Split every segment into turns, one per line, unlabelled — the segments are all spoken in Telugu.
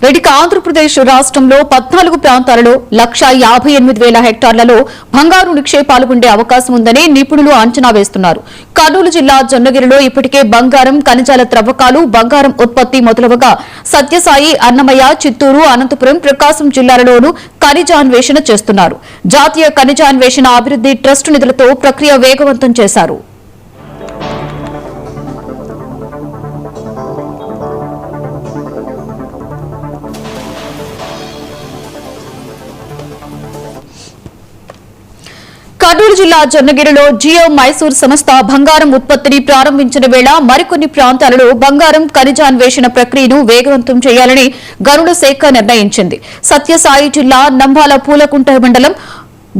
రెడ్డికి ఆంధ్రప్రదేశ్ రాష్ట్రంలో 14 ప్రాంతాలలో 1,58,000 హెక్టార్లలో బంగారు నిక్షేపాలు ఉండే అవకాశం ఉందని నిపుణులు అంచనా వేస్తున్నారు. కర్నూలు జిల్లా జొన్నగిరిలో ఇప్పటికే బంగారం, ఖనిజాల త్రవ్వకాలు, బంగారం ఉత్పత్తి మొదలువగా సత్యసాయి, అన్నమయ్య, చిత్తూరు, అనంతపురం, ప్రకాశం జిల్లాలలోనూ ఖనిజాన్వేషణ చేస్తున్నారు. జాతీయ ఖనిజాన్వేషణ అభివృద్ధి ట్రస్ట్ నిధులతో ప్రక్రియ వేగవంతం చేశారు. కర్నూలు జిల్లా జొన్నగిరిలో జియో మైసూర్ సంస్థ బంగారం ఉత్పత్తిని ప్రారంభించిన వేళ మరికొన్ని ప్రాంతాలలో బంగారం ఖనిజాన్వేషణ ప్రక్రియను వేగవంతం చేయాలని గనుల శాఖ నిర్ణయించింది. సత్యసాయి జిల్లా నంబాల పూలకుంట మండలం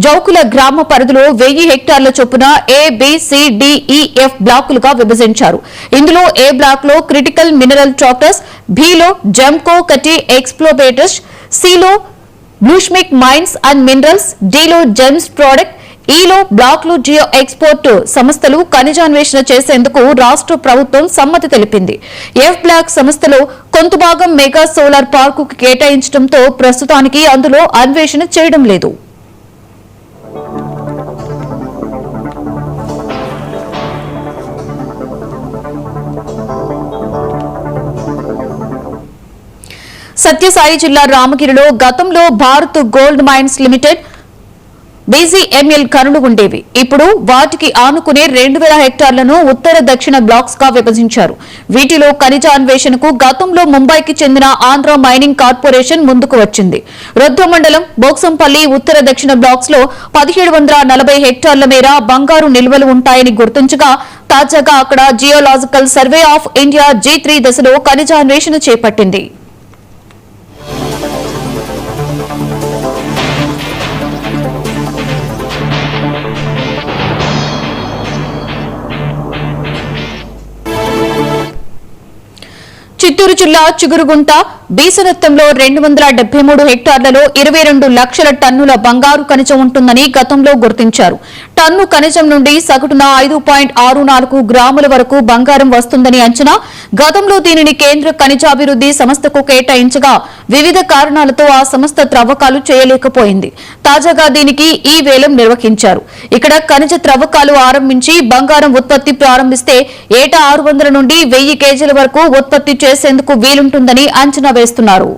జౌకుల గ్రామ పరిధిలో 1000 హెక్టార్ల చొప్పున A, B, C, D, E, F బ్లాకులుగా విభజించారు. ఇందులో ఏ బ్లాక్ లో క్రిటికల్ మినరల్ ట్రాక్టర్స్, బిలో జెమ్కో కటి ఎక్స్ప్లోరేటర్స్, సిలో బ్లూష్మిక్ మైన్స్ అండ్ మినరల్స్, డిలో జెమ్స్ ప్రొడక్ట్, ఈలో బ్లాక్లు జియో ఎక్స్పోర్ట్ సంస్థలు ఖనిజాన్వేషణ చేసేందుకు రాష్ట్ర ప్రభుత్వం సమ్మతి తెలిపింది. ఎఫ్ బ్లాక్ సంస్థలో కొంత భాగం మెగా సోలార్ పార్కు కేటాయించడంతో ప్రస్తుతానికి అందులో అన్వేషణ చేయడం లేదు. సత్యసాయి జిల్లా రామగిరిలో గతంలో భారత్ గోల్డ్ మైన్స్ లిమిటెడ్ బీజీఎంఎల్ గనులు ఉండేవి. ఇప్పుడు వాటికి ఆనుకునే 2000 హెక్టార్లను ఉత్తర దక్షిణ బ్లాక్స్ గా విభజించారు. వీటిలో ఖనిజాన్వేషణకు గతంలో ముంబైకి చెందిన ఆంధ్ర మైనింగ్ కార్పొరేషన్ ముందుకు వచ్చింది. రొద్ద మండలం బోక్సంపల్లి ఉత్తర దక్షిణ బ్లాక్స్ లో 1740 హెక్టార్ల మేర బంగారు నిల్వలు ఉంటాయని గుర్తించగా తాజాగా అక్కడ geological survey of India G3 దశలో ఖనిజాన్వేషణ చేపట్టింది. చిత్తూరు జిల్లా చిగురుగుంట బీసనత్తంలో 273 హెక్టార్లలో 22 లక్షల టన్నుల బంగారు ఖనిజం ఉంటుందని గతంలో గుర్తించారు. టన్ను ఖనిజం నుండి సగటున 5.64 గ్రాముల వరకు బంగారం వస్తుందని అంచనా. గతంలో దీనిని కేంద్ర ఖనిజాభివృద్ధి సంస్థకు కేటాయించగా వివిధ కారణాలతో ఆ సంస్థ త్రవ్వకాలు చేయలేకపోయింది. తాజాగా దీనికి ఈ వేలం నిర్వహించారు. ఇక్కడ ఖనిజ త్రవ్వకాలు ఆరంభించి బంగారం ఉత్పత్తి ప్రారంభిస్తే ఏటా 600 నుండి 1000 కేజీల వరకు ఉత్పత్తి చేసేందుకు వీలుంటుందని అంచనా వేస్తున్నారు.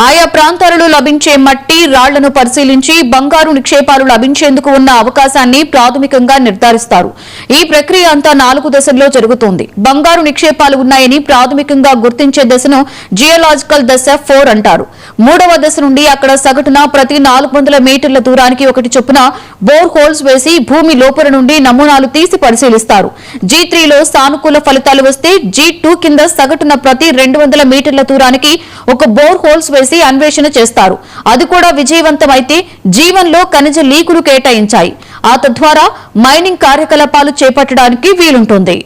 ఆయా ప్రాంతాలలో లభించే మట్టి, రాళ్లను పరిశీలించి బంగారు నిక్షేపాలు లభించేందుకు ఉన్న అవకాశాన్ని ప్రాథమికంగా నిర్ధారిస్తారు. ఈ ప్రక్రియ అంతా 4 దశల్లో జరుగుతోంది. బంగారు నిక్షేపాలు ఉన్నాయని ప్రాథమికంగా గుర్తించే దశను జియోలాజికల్ దశ 4 అంటారు. 3వ దశ నుండి అక్కడ సగటున ప్రతి 400 మీటర్ల దూరానికి ఒకటి చొప్పున బోర్ హోల్స్ వేసి భూమి లోపల నుండి నమూనాలు తీసి పరిశీలిస్తారు. G3లో సానుకూల ఫలితాలు వస్తే G2 కింద సగటున ప్రతి 200 మీటర్ల దూరానికి ఒక బోర్ హోల్స్ వేసి అన్వేషణ చేస్తారు. అది కూడా విజయవంతమైతే G1లో ఖనిజ లీకులు కేటాయించాయి. ఆ తద్వారా మైనింగ్ కార్యకలాపాలు చేపట్టడానికి వీలుంటుంది.